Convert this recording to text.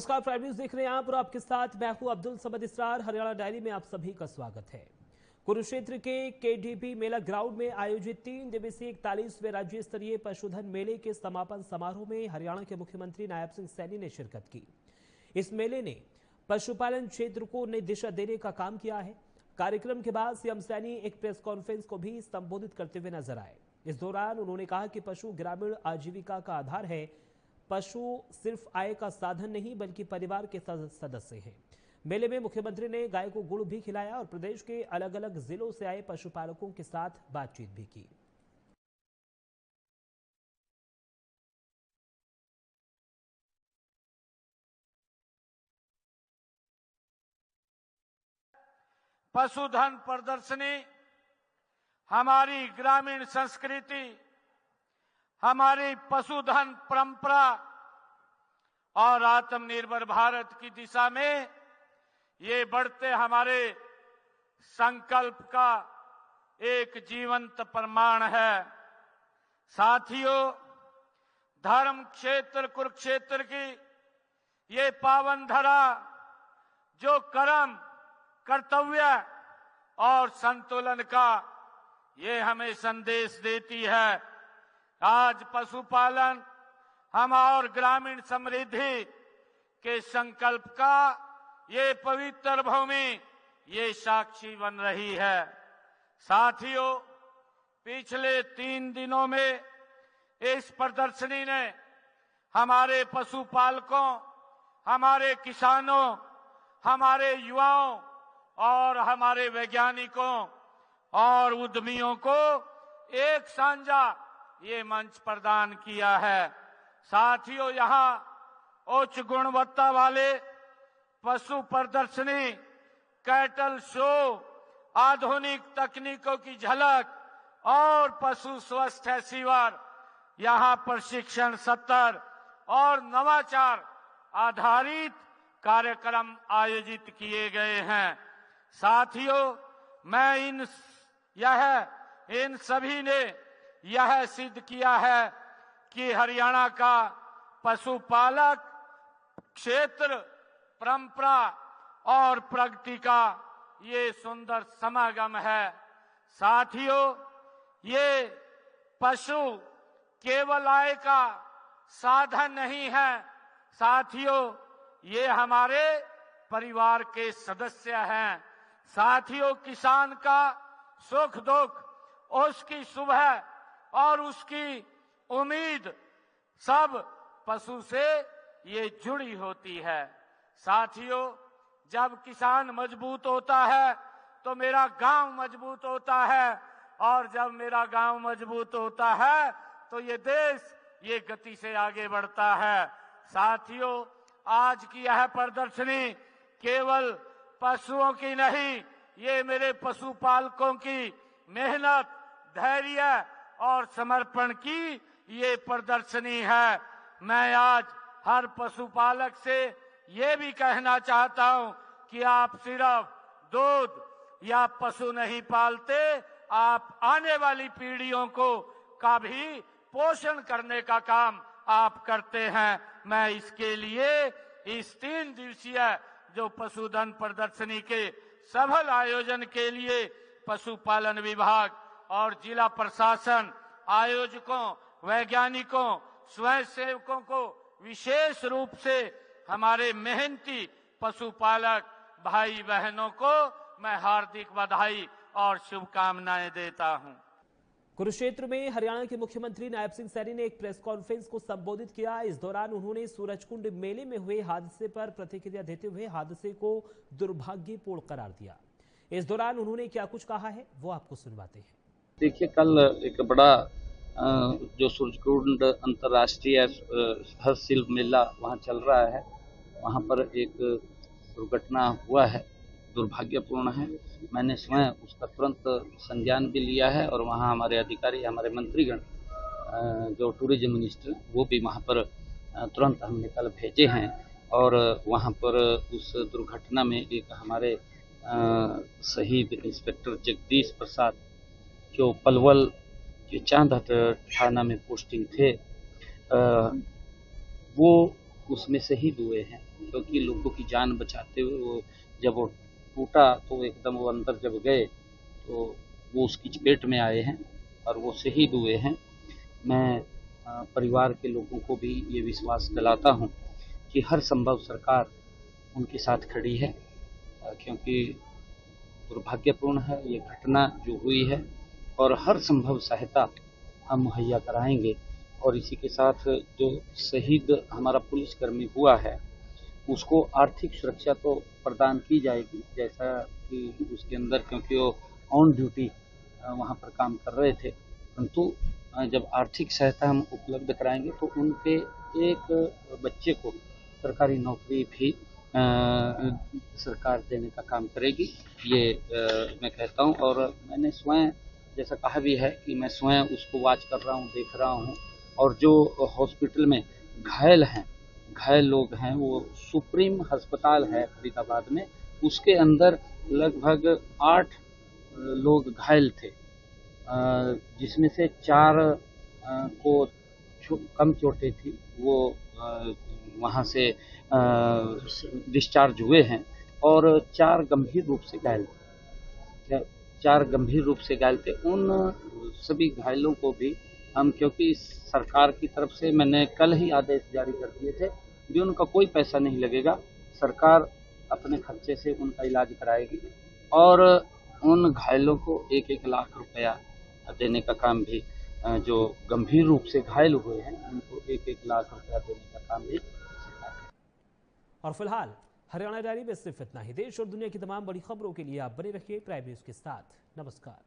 नमस्कार, prime news देख रहे हैं आप और आपके साथ मैं हूं अब्दुल समद इसरार। हरियाणा डायरी में आप सभी का स्वागत है। कुरुक्षेत्र के केडीपी मेला ग्राउंड में आयोजित 3 दिवसीय 41वें राज्य स्तरीय पशुधन मेले के समापन समारोह में हरियाणा के मुख्यमंत्री नायब सिंह सैनी ने शिरकत की। इस मेले ने पशुपालन क्षेत्र को नई दिशा देने का काम किया है। कार्यक्रम के बाद सीएम सैनी एक प्रेस कॉन्फ्रेंस को भी संबोधित करते हुए नजर आए। इस दौरान उन्होंने कहा कि पशु ग्रामीण आजीविका का आधार है। पशु सिर्फ आय का साधन नहीं बल्कि परिवार के सदस्य हैं। मेले में मुख्यमंत्री ने गाय को गुड़ भी खिलाया और प्रदेश के अलग अलग जिलों से आए पशुपालकों के साथ बातचीत भी की। पशुधन प्रदर्शनी हमारी ग्रामीण संस्कृति, हमारी पशुधन परंपरा और आत्मनिर्भर भारत की दिशा में ये बढ़ते हमारे संकल्प का एक जीवंत प्रमाण है। साथियों, धर्म क्षेत्र कुरुक्षेत्र की ये पावन धरा जो कर्म, कर्तव्य और संतुलन का ये हमें संदेश देती है। आज पशुपालन हम और ग्रामीण समृद्धि के संकल्प का ये पवित्र भूमि ये साक्षी बन रही है। साथियों, पिछले 3 दिनों में इस प्रदर्शनी ने हमारे पशुपालकों, हमारे किसानों, हमारे युवाओं और हमारे वैज्ञानिकों और उद्यमियों को एक साझा ये मंच प्रदान किया है। साथियों, यहाँ उच्च गुणवत्ता वाले पशु प्रदर्शनी, कैटल शो, आधुनिक तकनीकों की झलक और पशु स्वास्थ्य शिविर, यहाँ प्रशिक्षण सत्र और नवाचार आधारित कार्यक्रम आयोजित किए गए हैं। साथियों, मैं इन सभी ने यह सिद्ध किया है कि हरियाणा का पशुपालक क्षेत्र परंपरा और प्रगति का ये सुंदर समागम है। साथियों, ये पशु केवल आय का साधन नहीं है। साथियों, ये हमारे परिवार के सदस्य हैं। साथियों, किसान का सुख दुख, उसकी सुबह और उसकी उम्मीद सब पशु से ये जुड़ी होती है। साथियों, जब किसान मजबूत होता है तो मेरा गांव मजबूत होता है और जब मेरा गांव मजबूत होता है तो ये देश ये गति से आगे बढ़ता है। साथियों, आज की यह प्रदर्शनी केवल पशुओं की नहीं, ये मेरे पशुपालकों की मेहनत, धैर्य और समर्पण की ये प्रदर्शनी है। मैं आज हर पशुपालक से ये भी कहना चाहता हूं कि आप सिर्फ दूध या पशु नहीं पालते, आप आने वाली पीढ़ियों का भी पोषण करने का काम आप करते हैं। मैं इसके लिए इस 3 दिवसीय जो पशुधन प्रदर्शनी के सफल आयोजन के लिए पशुपालन विभाग और जिला प्रशासन, आयोजकों, वैज्ञानिकों, स्वयंसेवकों को विशेष रूप से हमारे मेहनती पशुपालक भाई बहनों को मैं हार्दिक बधाई और शुभकामनाएं देता हूं। कुरुक्षेत्र में हरियाणा के मुख्यमंत्री नायब सिंह सैनी ने एक प्रेस कॉन्फ्रेंस को संबोधित किया। इस दौरान उन्होंने सूरजकुंड मेले में हुए हादसे पर प्रतिक्रिया देते हुए हादसे को दुर्भाग्यपूर्ण करार दिया। इस दौरान उन्होंने क्या कुछ कहा है वो आपको सुनवाते हैं। देखिए, कल एक बड़ा जो सूरजकुंड अंतर्राष्ट्रीय हस्तशिल्प मेला वहाँ चल रहा है, वहाँ पर एक दुर्घटना हुआ है, दुर्भाग्यपूर्ण है। मैंने स्वयं उसका तुरंत संज्ञान भी लिया है और वहाँ हमारे अधिकारी, हमारे मंत्रीगण जो टूरिज्म मिनिस्टर, वो भी वहाँ पर तुरंत हमने कल भेजे हैं और वहाँ पर उस दुर्घटना में एक हमारे शहीद इंस्पेक्टर जगदीश प्रसाद जो पलवल के चांदहट थाना में पोस्टिंग थे, वो उसमें शहीद हुए हैं। क्योंकि लोगों की जान बचाते हुए जब वो टूटा तो एकदम वो अंदर जब गए तो वो उसकी चपेट में आए हैं और वो शहीद हुए हैं। मैं परिवार के लोगों को भी ये विश्वास दिलाता हूँ कि हर संभव सरकार उनके साथ खड़ी है, क्योंकि दुर्भाग्यपूर्ण है ये घटना जो हुई है, और हर संभव सहायता हम मुहैया कराएंगे। और इसी के साथ जो शहीद हमारा पुलिसकर्मी हुआ है उसको आर्थिक सुरक्षा तो प्रदान की जाएगी, जैसा कि उसके अंदर, क्योंकि वो ऑन ड्यूटी वहाँ पर काम कर रहे थे, परंतु जब आर्थिक सहायता हम उपलब्ध कराएंगे तो उनके एक बच्चे को सरकारी नौकरी भी सरकार देने का काम करेगी, ये मैं कहता हूँ। और मैंने स्वयं जैसा कहा भी है कि मैं स्वयं उसको वॉच कर रहा हूँ, देख रहा हूँ। और जो हॉस्पिटल में घायल लोग हैं वो सुप्रीम अस्पताल है फरीदाबाद में, उसके अंदर लगभग 8 लोग घायल थे, जिसमें से 4 को कम चोटें थी, वो वहाँ से डिस्चार्ज हुए हैं, और 4 गंभीर रूप से घायल थे। 4 गंभीर रूप से घायल थे। उन सभी घायलों को भी हम, क्योंकि सरकार की तरफ से मैंने कल ही आदेश जारी कर दिए थे भी उनका कोई पैसा नहीं लगेगा, सरकार अपने खर्चे से उनका इलाज कराएगी, और उन घायलों को 1-1 लाख रुपया देने का काम भी, जो गंभीर रूप से घायल हुए हैं उनको 1-1 लाख रुपया देने का काम भी सरकार करेगी। और फिलहाल हरियाणा डायरी में सिर्फ इतना ही। देश और दुनिया की तमाम बड़ी खबरों के लिए आप बने रहिए प्राइम न्यूज के साथ। नमस्कार।